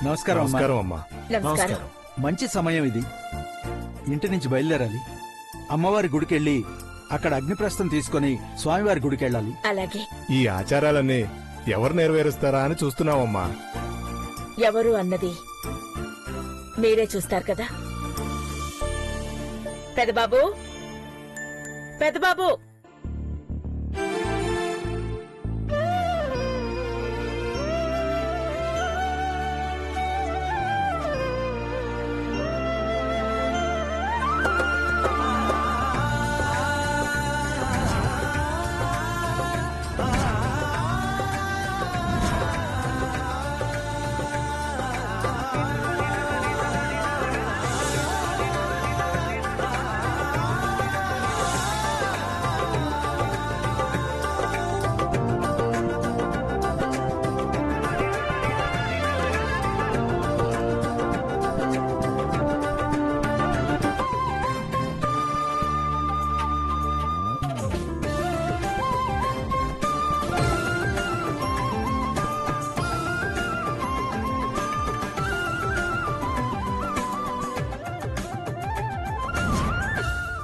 నమస్కారం అమ్మా. నమస్కారం అమ్మా. నమస్కారం. మంచి సమయం ఇది. ఇంటి నుంచి బయలుదేరాలి. అమ్మవారి గుడికెళ్ళి అక్కడ అగ్నిప్రస్థం తీసుకుని స్వామివారి గుడికెళ్ళాలి. అలాగే. ఈ ఆచారాలన్నీ ఎవరు నెరవేరుస్తారా అని చూస్తున్నావమ్మా. ఎవరు అన్నది మీరే చూస్తారు కదా. పెదబాబు, పెదబాబు,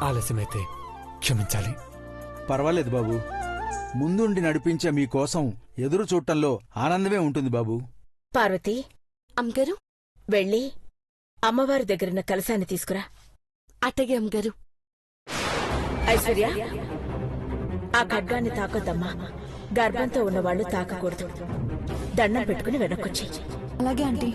ఆలస్యమైతే క్షమించాలి. పర్వాలేదు బాబు. ముందుండి నడిపించే మీకోసం ఎదురు చూడటంలో ఆనందమే ఉంటుంది బాబు. పార్వతి, అమ్మగారు, వెళ్ళి అమ్మవారి దగ్గరున్న కలశాన్ని తీసుకురా. అట్టగే అమ్మగారు. ఐశ్వర్య, ఆ ఖడ్గాన్ని తాకొద్దమ్మా. గర్భంతో ఉన్నవాళ్లు తాకకూడదు. దండం పెట్టుకుని వెనక్కొచ్చి. అలాగే ఆంటీ.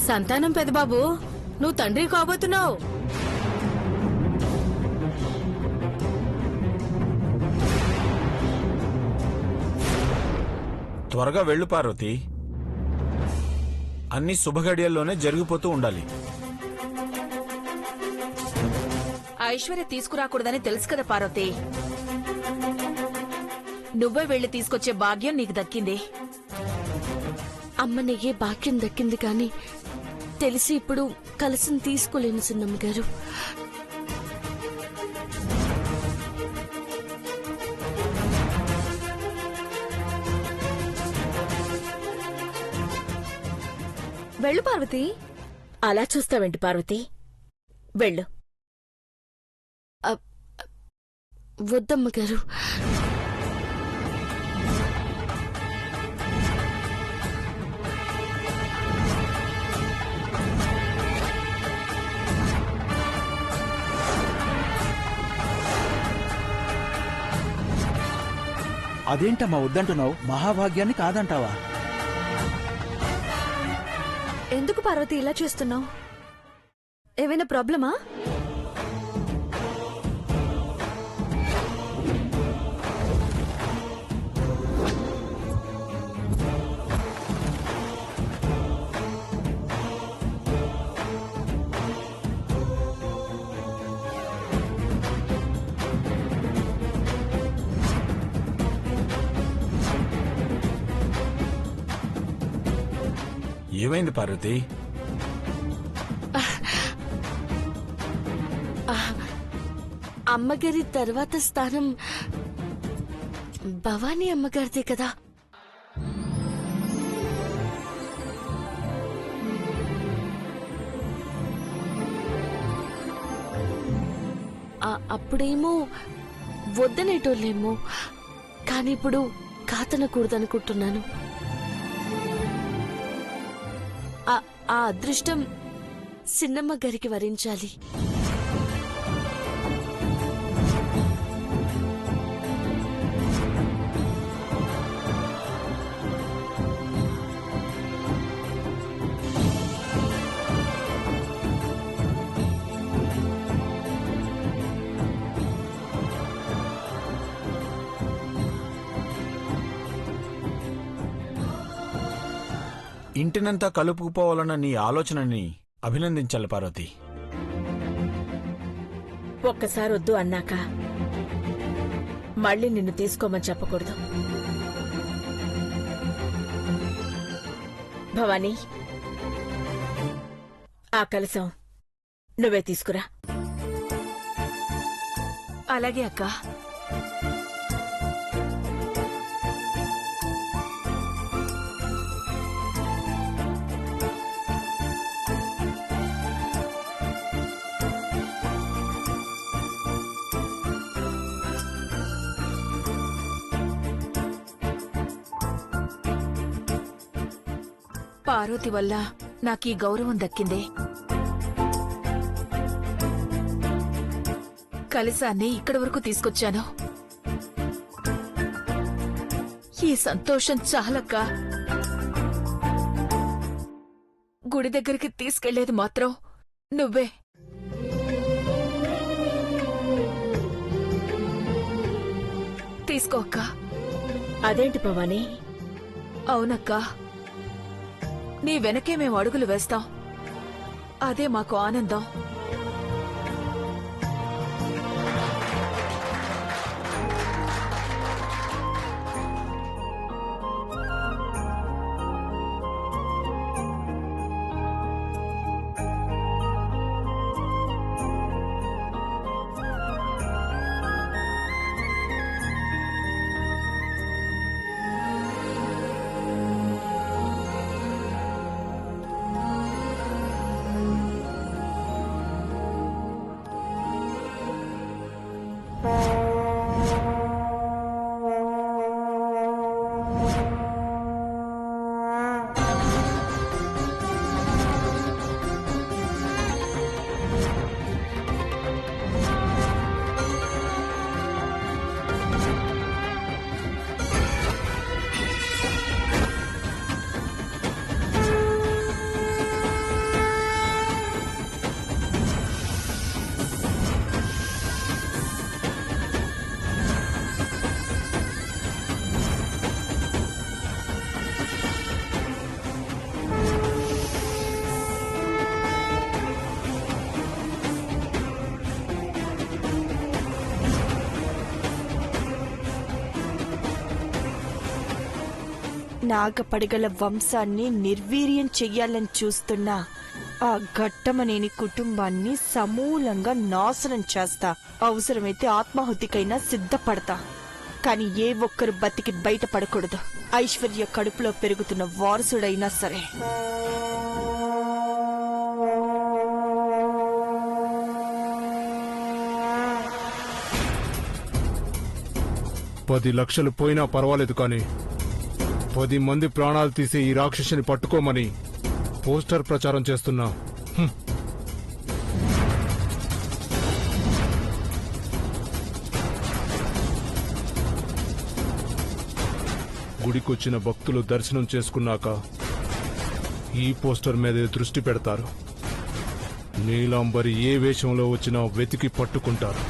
సంతానం పెదబాబు, నువ్వు తండ్రి కాబోతున్నావు. త్వరగా వెళ్ళు పార్వతి. అన్ని శుభగడియల్లోనే జరిగిపోతూ ఉండాలి. ఐశ్వర్య తీసుకురాకూడదని తెలుసు కదా పార్వతి. నువ్వే వెళ్లి తీసుకొచ్చే భాగ్యం నీకు దక్కింది. అమ్మ నెయ్యే భాగ్యం దక్కింది కానీ తెలిసి ఇప్పుడు కలసం తీసుకోలేను చిన్నమ్మ గారు. వెళ్ళు పార్వతి. అలా చూస్తావేంటి పార్వతి? వెళ్ళు. వద్దమ్మ గారు. అదేంటమ్మా వద్దంటున్నావు? మహాభాగ్యాన్ని కాదంటావా? ఎందుకు పార్వతి ఇలా చేస్తున్నావు? ఏమైనా ప్రాబ్లమా? ఏమైంది పార్వతి? అమ్మగారి తర్వాత స్థానం భవానీ అమ్మగారిదే కదా. అప్పుడేమో వద్దనేటోళ్ళేమో, కానీ ఇప్పుడు కాతనకూడదనుకుంటున్నాను. ఆ అదృష్టం చిన్నమ్మ గారికి వరించాలి. ఇంటినంతా కలుపుకుపోవాలన్న నీ ఆలోచనని అభినందించాలి పార్వతి. ఒక్కసారి వద్దు అన్నాక మళ్ళీ నిన్ను తీసుకోమని చెప్పకూడదు. భవానీ, ఆ కలశం నువ్వే తీసుకురా. అలాగే అక్క. పార్వతి వల్ల నాకీ గౌరవం దక్కిందే. కలశాన్ని ఇక్కడి వరకు తీసుకొచ్చాను. ఈ సంతోషం చాలక్క. గుడి దగ్గరికి తీసుకెళ్లేది మాత్రం నువ్వే. తీసుకో అక్క. అదేంటి భవానీ? అవునక్క, నీ వెనకే మేము అడుగులు వేస్తాం. అదే మాకు ఆనందం. నాగపడగల వంశాన్ని నిర్వీర్యం చెయ్యాలని చూస్తున్న ఆ ఘట్టమనేని కుటుంబాన్ని సమూలంగా నాశనం చేస్తా. అవసరమైతే ఆత్మాహుతికైనా సిద్ధపడతా. కాని ఏ ఒక్కరు బతికి బయటపడకూడదు. ఐశ్వర్య కడుపులో పెరుగుతున్న వారసుడైనా సరే. పది లక్షలు పోయినా పర్వాలేదు కానీ 10 మంది ప్రాణాలు తీసే ఈ రాక్షసుని పట్టుకోమని పోస్టర్ ప్రచారం చేస్తున్నా. గుడికొచ్చిన భక్తులు దర్శనం చేసుకున్నాక ఈ పోస్టర్ మీద దృష్టి పెడతారు. నీలాంబరి ఏ వేషంలో వచ్చినా వెతికి పట్టుకుంటారు.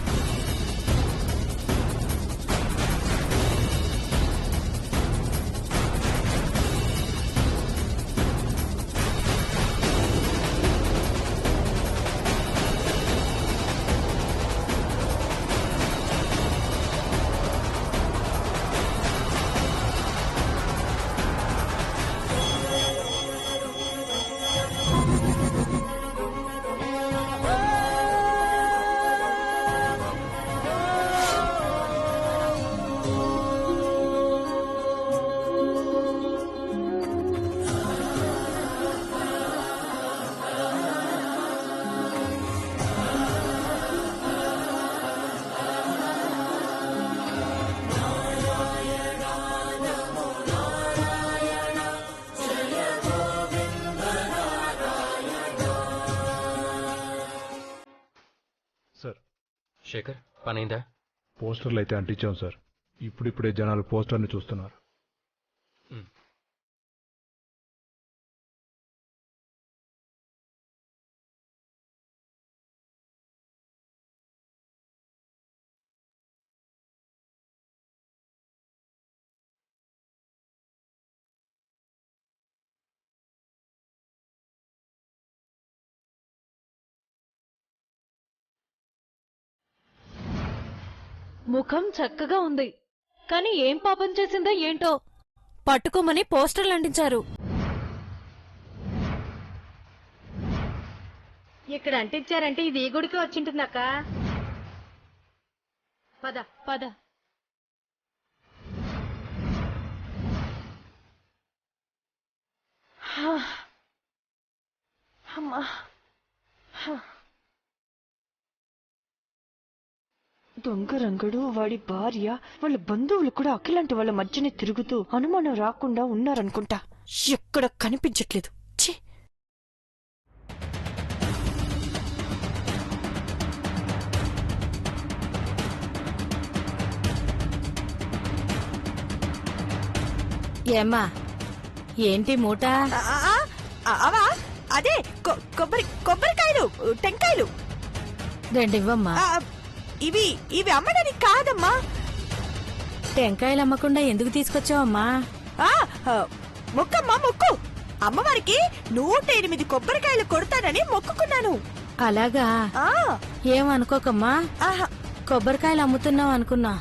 సార్, శేఖర్ పనైందా? పోస్టర్లు అయితే అంటించాం సార్. ఇప్పుడిప్పుడే జనాలు పోస్టర్ని చూస్తున్నారు. ముఖం చక్కగా ఉంది, కాని ఏం పాపం చేసిందో ఏంటో పట్టుకోమని పోస్టర్లు అంటించారు. ఇక్కడ అంటించారంటే ఇది ఈ గుడికి వచ్చింటుందక్క. పద పద. అమ్మా. దొంగ రంగడు, వాడి భార్య, వాళ్ళ బంధువులు కూడా అఖిలాంటి వాళ్ళ మధ్యనే తిరుగుతూ అనుమానం రాకుండా ఉన్నారనుకుంటా. ఎక్కడ కనిపించట్లేదు. ఛీ! ఏమ్మా ఏంటి మూట? అవా అదే కొబ్బరికాయలు, టెంకాయలు. రెండివ్వమ్మా. ఇవి ఇవి అమ్మడానికి కాదమ్మా. టెంకాయలు అమ్మకుండా ఎందుకు తీసుకొచ్చావమ్మా? మొక్కమ్మా, మొక్కు. అమ్మవారికి 108 కొబ్బరికాయలు కొడతానని మొక్కుకున్నాను. అలాగా? ఏమనుకోకమ్మా, కొబ్బరికాయలు అమ్ముతున్నావు అనుకున్నా.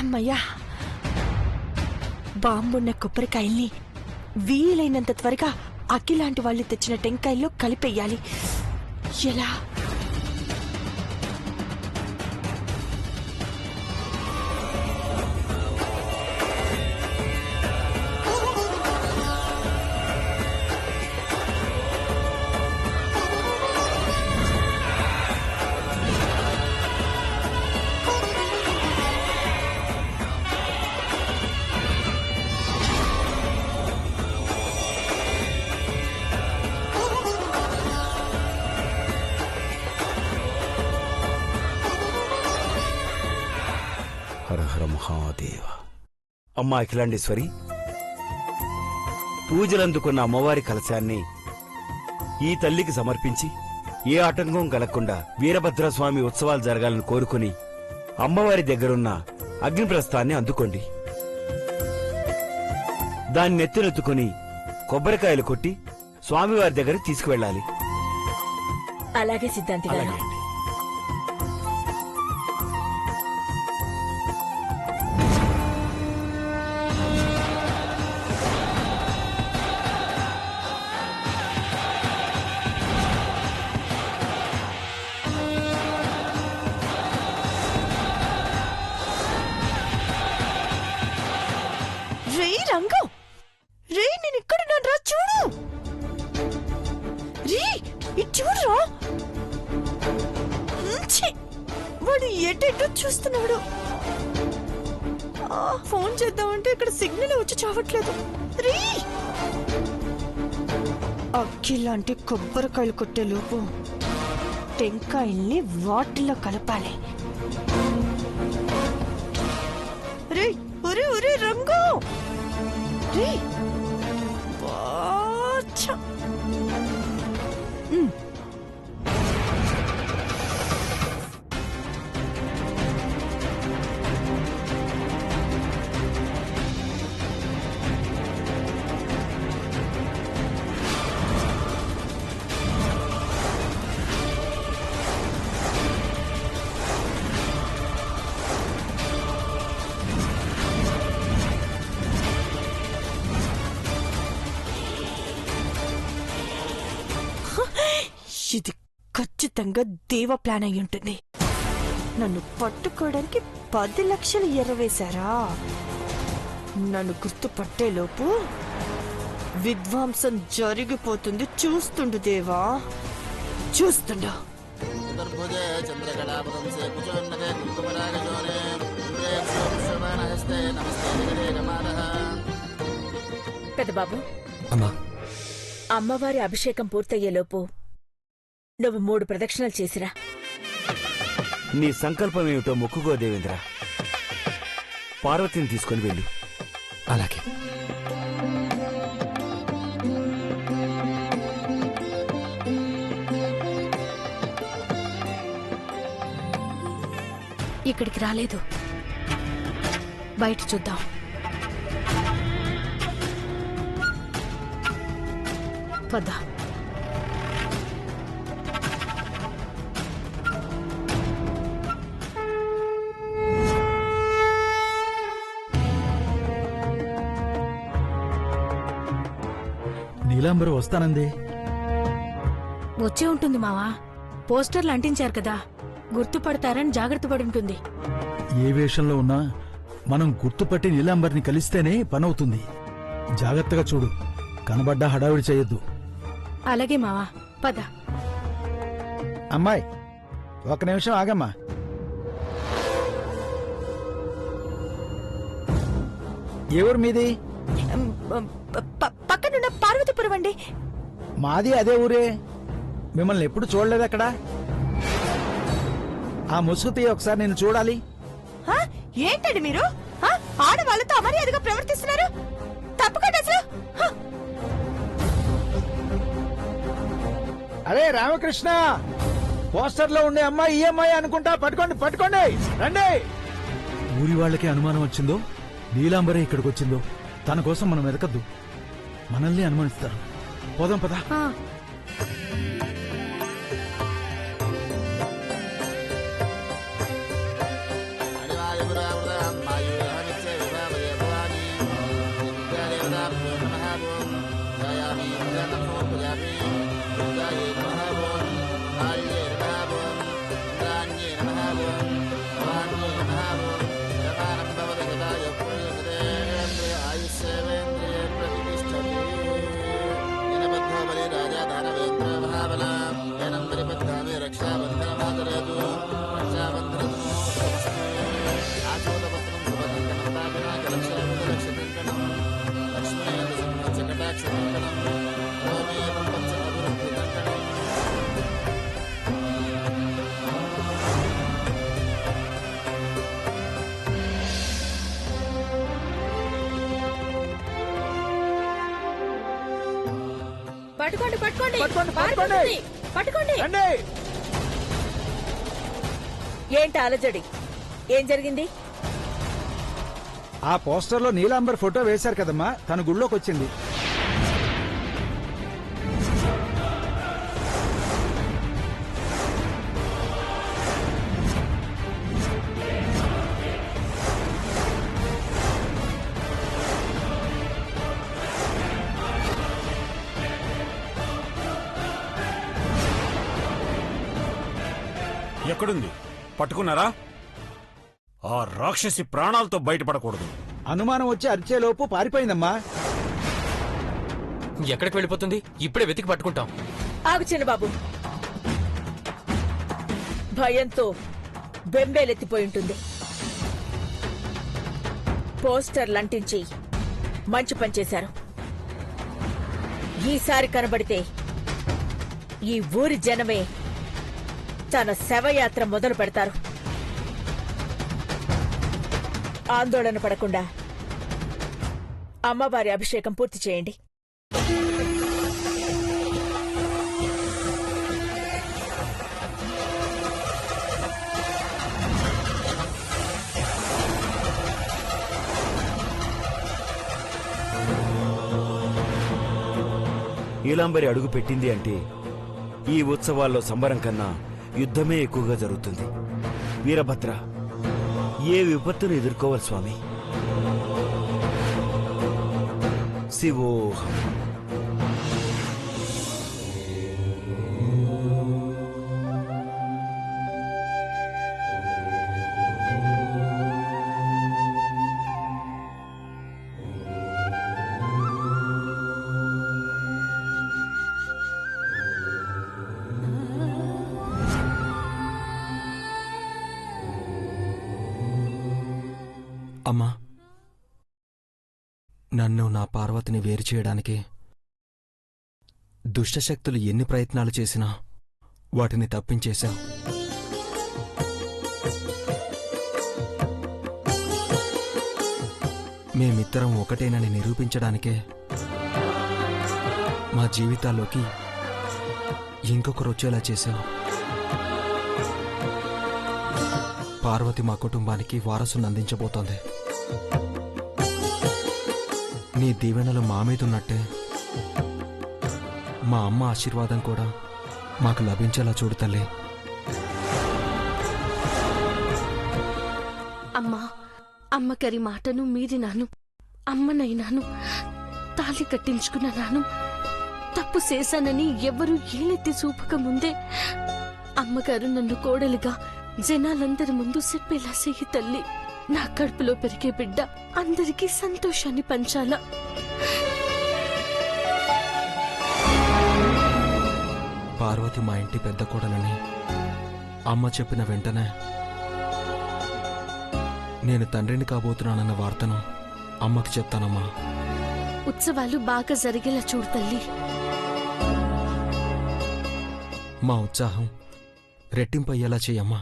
అమ్మయ్యా, బాంబున్న కొబ్బరికాయల్ని వీలైనంత త్వరగా అఖిలాంటి వాళ్ళు తెచ్చిన టెంకాయల్లో కలిపేయాలి. ఎలా? హరహర మహాదేవ. అమ్మా అఖిలాండేశ్వరి, పూజలందుకున్న అమ్మవారి కలశాన్ని ఈ తల్లికి సమర్పించి ఏ ఆటంకం కలగకుండా వీరభద్రస్వామి ఉత్సవాలు జరగాలని కోరుకుని అమ్మవారి దగ్గరున్న అగ్నిప్రస్థాన్ని అందుకోండి. దాన్ని నెత్తినెత్తుకుని కొబ్బరికాయలు కొట్టి స్వామివారి దగ్గరికి తీసుకువెళ్ళాలి. అలాగే సిద్ధాంతి గారు. అలాగే అండి. రే రంగం, రే నేను ఇక్కడున్నాను రా, చూడు. రే ఇటు చూడురా. వాడు ఎటెటో చూస్తున్నాడు. ఫోన్ చేద్దామంటే ఇక్కడ సిగ్నల్ వచ్చి చావట్లేదు. రే అఖిలాంటి కొబ్బరికాయలు కొట్టే లోపు టెంకాయల్ని వాటిలో కలపాలి. రే ఒరే ఒరే రంగు, రే బాచా. ఇది ఖచ్చితంగా దేవ ప్లాన్ అయి ఉంటుంది. నన్ను పట్టుకోవడానికి 10 లక్షలు ఎర్రవేశారా? నన్ను గుర్తుపట్టేలోపు విధ్వంసం జరిగిపోతుంది. చూస్తుండు దేవా, చూస్తుండు. పెద్దబాబు, అమ్మా, అమ్మవారి అభిషేకం పూర్తయ్యేలోపు నువ్వు 3 ప్రదక్షిణలు చేసిరా. నీ సంకల్పం ఏమిటో మొక్కుకో దేవేంద్ర. పార్వతిని తీసుకుని వెళ్ళు. అలాగే. ఇక్కడికి రాలేదు, బయట చూద్దాం. పద. నీలాంబరు వస్తానంది. వచ్చే ఉంటుంది మావా. పోస్టర్లు అంటించారు కదా, గుర్తుపడతారని జాగ్రత్త పడి ఉంటుంది. ఏ వేషంలో ఉన్నా మనం గుర్తుపట్టి నీలాంబర్ని కలిస్తేనే పనవుతుంది. జాగ్రత్తగా చూడు, కనబడ్డా హడావిడి చేయొద్దు. అలాగే మావా, పద. అమ్మాయి, ఒక నిమిషం ఆగమ్మా. ఎవరు మీది? పక్కనున్న పార్వతీపురం అండి. మాది అదే ఊరే. మిమ్మల్ని ఎప్పుడు చూడలేదు అక్కడ. ఆ ముసుగు తీయ, ఒకసారి నేను చూడాలి. ఏంటండి మీరు ఆడవాళ్ళతో అమర్యాదగా ప్రవర్తిస్తున్నారు? తప్పకుండా అసలు. అరే రామకృష్ణ, పోస్టర్ లో ఉండే అమ్మాయి ఈ అమ్మాయి అనుకుంటా. పట్టుకోండి పట్టుకోండి, రండి. ఊరి వాళ్ళకి అనుమానం వచ్చిందో నీలాంబరే ఇక్కడికి వచ్చిందో తన కోసం మనం వెతకద్దు, మనల్ని అనుమానిస్తారు. పోదాం పదా. పట్టుకోండి పట్టుకోండి పట్టుకోండి, పారిపోతుంది. పట్టుకోండి. రండి. ఏంటి అలజడి? ఏం జరిగింది? ఆ పోస్టర్ లో నీలాంబర్ ఫోటో వేశారు కదమ్మా, తన గుళ్ళోకి వచ్చింది. ఎక్కడుంది? పట్టుకున్నారా? ఆ రాక్షసి ప్రాణాలతో బయటపడకూడదు. అనుమానం వచ్చి అరిచేలోపు పారిపోయిందమ్మా. ఎక్కడికి వెళ్ళిపోతుంది? ఇప్పుడే వెతికి పట్టుకుంటాం. ఆగు చిన్నబాబు, భయంతో బెంబేలెత్తిపోయి ఉంటుంది. పోస్టర్లు అంటించి మంచి పనిచేశారు. ఈసారి కనబడితే ఈ ఊరి జనమే తన శవయాత్ర మొదలు పెడతారు. ఆందోళన పడకుండా అమ్మవారి అభిషేకం పూర్తి చేయండి. నీలాంబరి అడుగు పెట్టింది అంటే ఈ ఉత్సవాల్లో సంబరం కన్నా యుద్ధమే ఎక్కువగా జరుగుతుంది. వీరభద్ర, ఏ విపత్తును ఎదుర్కోవాలి స్వామి? శివోహం. అమ్మా, నన్ను నా పార్వతిని వేరు చేయడానికి దుష్టశక్తులు ఎన్ని ప్రయత్నాలు చేసినా వాటిని తప్పించేశావు. మేమిద్దరం ఒకటేనని నిరూపించడానికే మా జీవితాల్లోకి ఇంకొకరు వచ్చేలా చేశావు. పార్వతి మా కుటుంబానికి వారసుని అందించబోతోంది. నీ దీవెనలు మా మీదున్నట్టే మా అమ్మ ఆశీర్వాదం కూడా మాకు లభించేలా చూడు తల్లి. అమ్మా, అమ్మగారి మాటను మీరినాను, అమ్మనైనాను, తాళి కట్టించుకున్నాను. తప్పు చేశానని ఎవరూ ఏలెత్తి చూపక ముందే అమ్మగారు నన్ను కోడలిగా జనాలందరి ముందు చెప్పేలా చెయ్యి తల్లి. నా కడుపులో పెరిగే బిడ్డ అందరికీ సంతోషాన్ని పంచాలా. పార్వతి మా ఇంటి పెద్ద కోడలని అమ్మ చెప్పిన వెంటనే నేను తండ్రిని కాబోతున్నానన్న వార్తను అమ్మకి చెప్తానమ్మా. ఉత్సవాలు బాగా జరిగేలా చూడు తల్లి. మా ఉత్సాహం రెట్టింపయ్యేలా చెయ్యమ్మా.